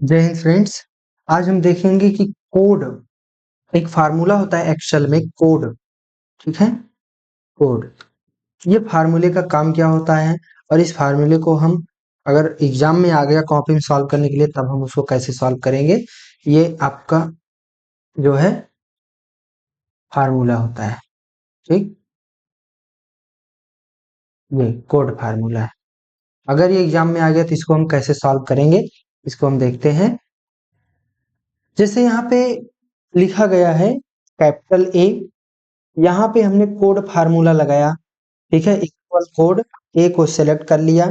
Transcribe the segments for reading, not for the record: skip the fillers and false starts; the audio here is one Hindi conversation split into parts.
जय हिंद फ्रेंड्स। आज हम देखेंगे कि कोड एक फार्मूला होता है एक्सेल में कोड। ठीक है, कोड ये फार्मूले का काम क्या होता है और इस फार्मूले को हम अगर एग्जाम में आ गया कॉपी में सॉल्व करने के लिए तब हम उसको कैसे सॉल्व करेंगे, ये आपका जो है फार्मूला होता है। ठीक, ये कोड फार्मूला है। अगर ये एग्जाम में आ गया तो इसको हम कैसे सॉल्व करेंगे, इसको हम देखते हैं। जैसे यहाँ पे लिखा गया है कैपिटल ए, यहाँ पे हमने कोड फार्मूला लगाया। ठीक है, इक्वल कोड ए को सेलेक्ट कर लिया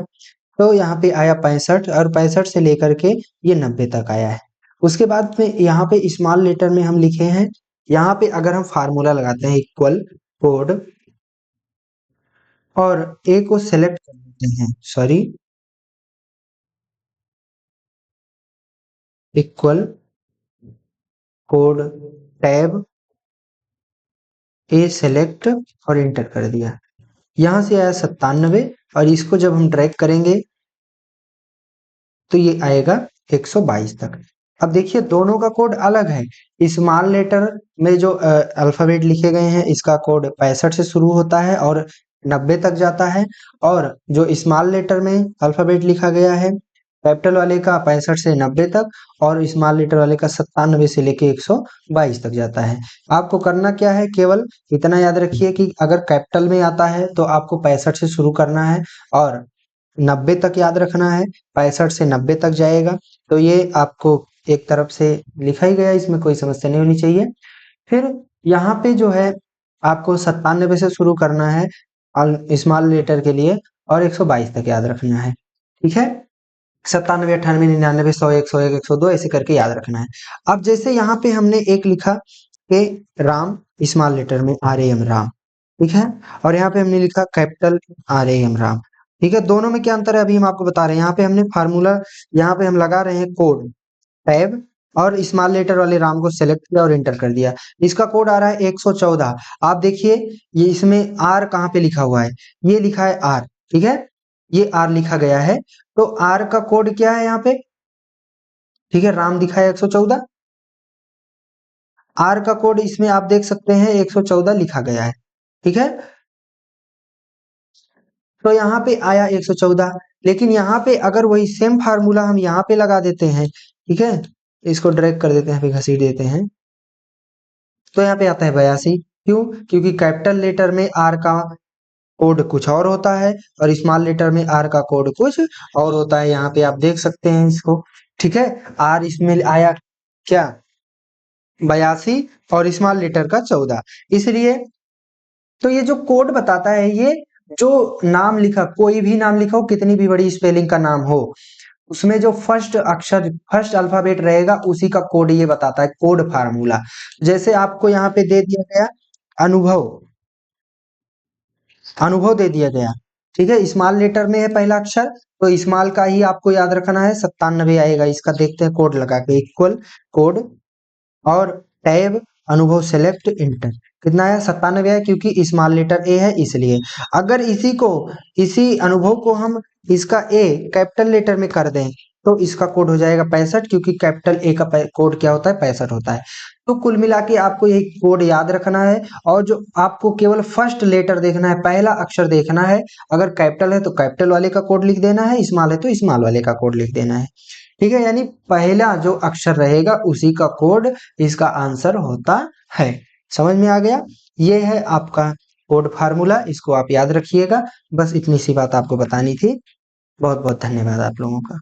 तो यहाँ पे आया 65 और 65 से लेकर के ये 90 तक आया है। उसके बाद में यहाँ पे स्मॉल लेटर में हम लिखे हैं, यहाँ पे अगर हम फार्मूला लगाते हैं इक्वल कोड और ए को सेलेक्ट कर लेते हैं, सॉरी इक्वल कोड टैब ए सेलेक्ट और इंटर कर दिया। यहाँ से आया 97 और इसको जब हम ड्रैग करेंगे तो ये आएगा 122 तक। अब देखिए दोनों का कोड अलग है। स्मॉल लेटर में जो अल्फाबेट लिखे गए हैं इसका कोड 65 से शुरू होता है और 90 तक जाता है, और जो स्मॉल लेटर में अल्फाबेट लिखा गया है कैपिटल वाले का 65 से 90 तक और स्मॉल लेटर वाले का 97 से लेके 122 तक जाता है। आपको करना क्या है, केवल इतना याद रखिए कि अगर कैपिटल में आता है तो आपको 65 से शुरू करना है और 90 तक याद रखना है। 65 से 90 तक जाएगा तो ये आपको एक तरफ से लिखा ही गया, इसमें कोई समस्या नहीं होनी चाहिए। फिर यहाँ पे जो है आपको 97 से शुरू करना है स्मॉल लेटर के लिए और 122 तक याद रखना है। ठीक है, 97, 98, 99, 100, 101, 102 ऐसे करके याद रखना है। अब जैसे यहाँ पे हमने एक लिखा के राम, स्मॉल लेटर में RAM राम, ठीक है, और यहाँ पे हमने लिखा कैपिटल RAM राम। ठीक है, दोनों में क्या अंतर है अभी हम आपको बता रहे हैं। यहाँ पे हमने फार्मूला, यहाँ पे हम लगा रहे हैं कोड टैब और स्मॉल लेटर वाले राम को सेलेक्ट किया और एंटर कर दिया। इसका कोड आ रहा है 114। आप देखिए ये इसमें आर कहाँ पे लिखा हुआ है, ये लिखा है आर। ठीक है, ये आर लिखा गया है तो आर का कोड क्या है यहाँ पे, ठीक है, राम दिखा है 114, आर का कोड इसमें आप देख सकते हैं 114 लिखा गया है। ठीक है, तो यहाँ पे आया 114, लेकिन यहाँ पे अगर वही सेम फार्मूला हम यहाँ पे लगा देते हैं, ठीक है, इसको ड्रैग कर देते हैं, फिर घसीट देते हैं तो यहाँ पे आता है 82। क्यों? क्योंकि कैपिटल लेटर में आर का कोड कुछ और होता है और स्मॉल लेटर में आर का कोड कुछ और होता है। यहाँ पे आप देख सकते हैं इसको। ठीक है, आर इसमें आया क्या 82 और स्मॉल लेटर का 14, इसलिए तो ये जो कोड बताता है, ये जो नाम लिखा, कोई भी नाम लिखा हो, कितनी भी बड़ी स्पेलिंग का नाम हो, उसमें जो फर्स्ट अक्षर फर्स्ट अल्फाबेट रहेगा उसी का कोड ये बताता है, कोड फार्मूला। जैसे आपको यहाँ पे दे दिया गया अनुभव, अनुभव दे दिया गया। ठीक है, स्मॉल लेटर में है पहला अक्षर तो स्मॉल का ही आपको याद रखना है, 97 आएगा। इसका देखते हैं कोड लगा के, इक्वल कोड और टैब अनुभव सेलेक्ट इंटर, कितना आया 97 आया, क्योंकि स्मॉल लेटर ए है इसलिए। अगर इसी को, इसी अनुभव को हम इसका ए कैपिटल लेटर में कर दें तो इसका कोड हो जाएगा 65, क्योंकि कैपिटल ए का कोड क्या होता है 65 होता है। तो कुल मिला के आपको यही कोड याद रखना है और जो आपको केवल फर्स्ट लेटर देखना है, पहला अक्षर देखना है। अगर कैपिटल है तो कैपिटल वाले का कोड लिख देना है, स्मॉल है तो स्मॉल वाले का कोड लिख देना है। ठीक है, यानी पहला जो अक्षर रहेगा उसी का कोड इसका आंसर होता है। समझ में आ गया? ये है आपका कोड फार्मूला, इसको आप याद रखिएगा। बस इतनी सी बात आपको बतानी थी। बहुत बहुत धन्यवाद आप लोगों का।